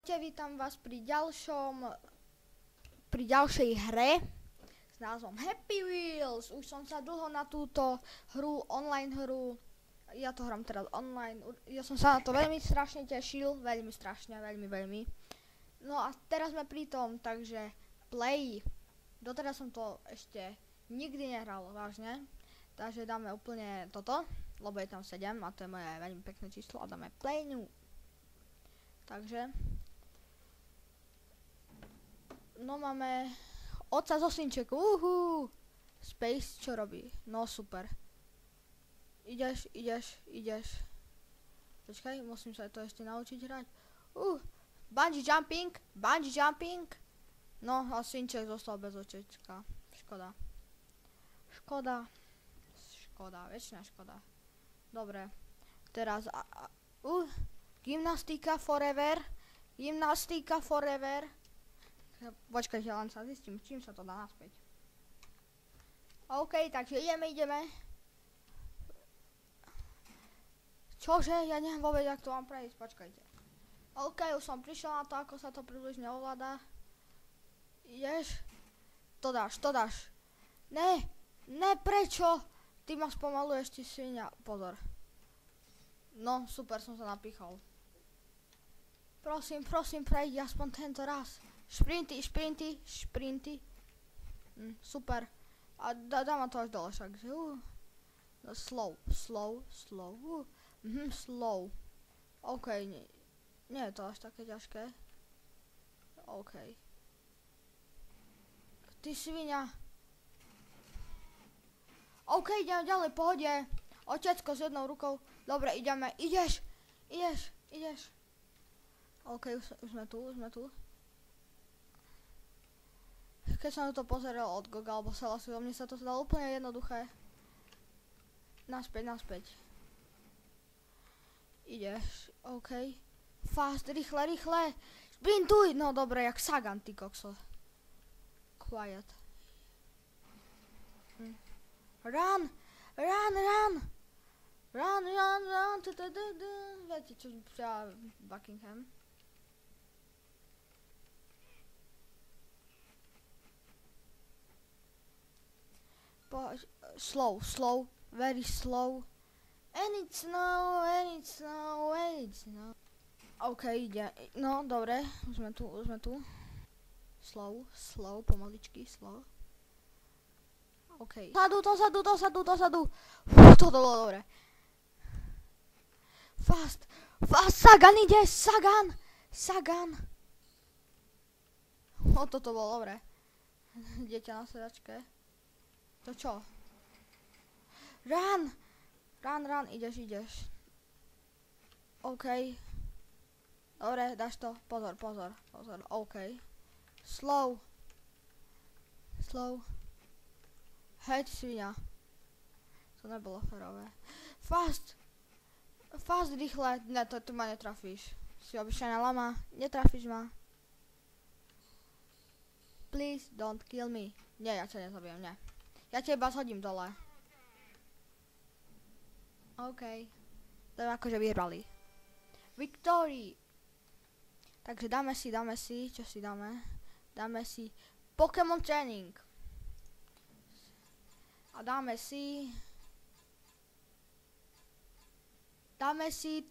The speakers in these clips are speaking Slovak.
Ahojte, vítam vás pri ďalšej hre s názvom Happy Wheels. Už som sa dlho na túto hru, online hru, ja to hrám teraz online, ja som sa na to veľmi strašne tešil, veľmi strašne, veľmi. No a teraz sme pri tom, takže play. Doteraz som to ešte nikdy nehral, vážne. Takže dáme úplne toto, lebo je tam 7 a to je moje veľmi pekné číslo a dáme play new. Takže no máme otca zo synčeku, Space, čo robí? No super. Ideš. Počkaj, musím sa to ešte naučiť hrať. Bungee jumping. No a synček zostal bez očečka. Škoda, väčšina škoda. Dobre, teraz gymnastika forever. Počkajte, len sa zistím, čím sa to dá naspäť. OK, takže ideme. Čože? Ja neviem vôbec, jak to mám prejsť, počkajte. OK, už som prišiel na to, ako sa to približne ovláda. Ideš? To dáš. Ne, prečo? Ty ma spomaluješ, ty svinia. Pozor. No, super, som sa napichol. Prosím, prejdi aspoň tento raz. Šprinty. Super. A dám to až dole však. No, slow. Slow. OK, nie je to až také ťažké. OK. Ty svinia. OK, idem ďalej, pohode. Otecko s jednou rukou. Dobre, ideme. Ideš. OK, už sme tu. Keď som to pozeral od Goga alebo Selasiho, mne sa to zdalo úplne jednoduché. Naspäť. Ideš, OK. Fast, rýchle. Sprintuj! No dobre, jak Sagan, ty kokso. Quiet. Run! Viete čo, Buckingham. Slow, very slow. And it's no. OK, ide. No, dobre, už sme tu. Slow, pomaličky, slow. OK. Dozadu. Toto bolo dobre. Fast, Sagan ide, Sagan. Toto bolo dobre. Dieťa na sedačke. To čo? Run, ideš. OK. Dobre, dáš to. Pozor. OK. Slow. Hej, ty svinia. To nebolo férové. Fast, rýchle. Ne, tu ma netrafíš. Si obyčajná lama. Netrafíš ma. Please don't kill me. Nie, ja ťa nezabijem, nie. Ja ťa iba zhodím dole. OK. To je akože vyhrali. Victory. Takže dáme si, čo si dáme? Dáme si Pokémon Training. A dáme si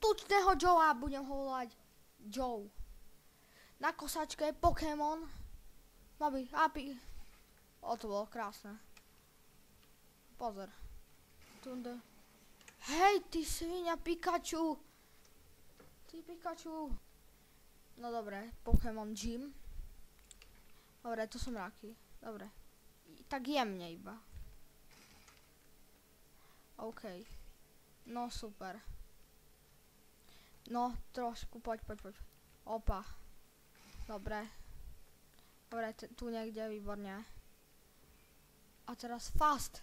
tučného Joea, budem ho volať Joe. Na kosačke Pokémon. Aby. To bolo krásne. Pozor. Tunde. Hej, ty svinia Pikachu. No dobre, Pokémon Gym. Dobre, to som Rocky. Dobre. Tak jemne iba. OK. No super. No, trošku, poď. Opa. Dobre, tu niekde, výborne. A teraz fast.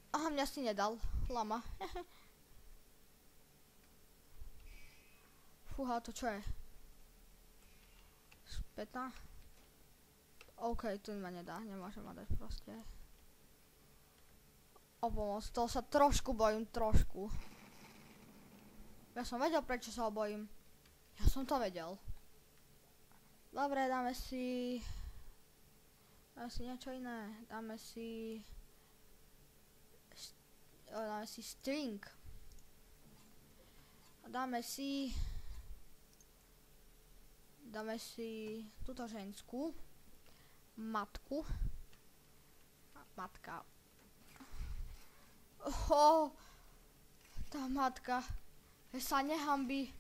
Aha, mňa si nedal, lama. Fúha, to čo je? Spätná? OK, tu ma nedá, nemôžem ma dať proste. O pomoc, toho sa trošku bojím, Ja som vedel, prečo sa ho bojím. Ja som to vedel. Dobre, dáme si niečo iné. Dáme si string. Dáme si túto ženskú matku. Matka. Tá matka sa nehambí.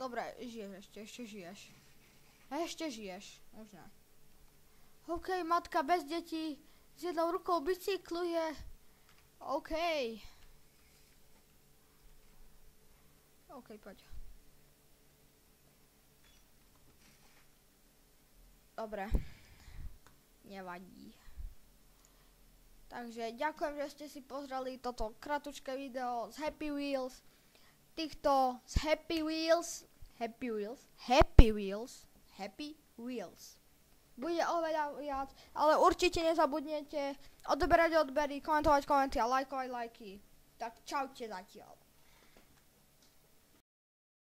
Dobre, žiješ ešte žiješ. Ešte žiješ, už ne. OK, matka bez detí, s jednou rukou bicykluje. OK. OK, poď. Dobre. Nevadí. Takže ďakujem, že ste si pozreli toto kratučké video z Happy Wheels. Týchto z Happy Wheels. Bude oveľa viac, ale určite nezabudnete odoberať odbery, komentovať komenty a lajkovať lajky. Tak čaute zatiaľ.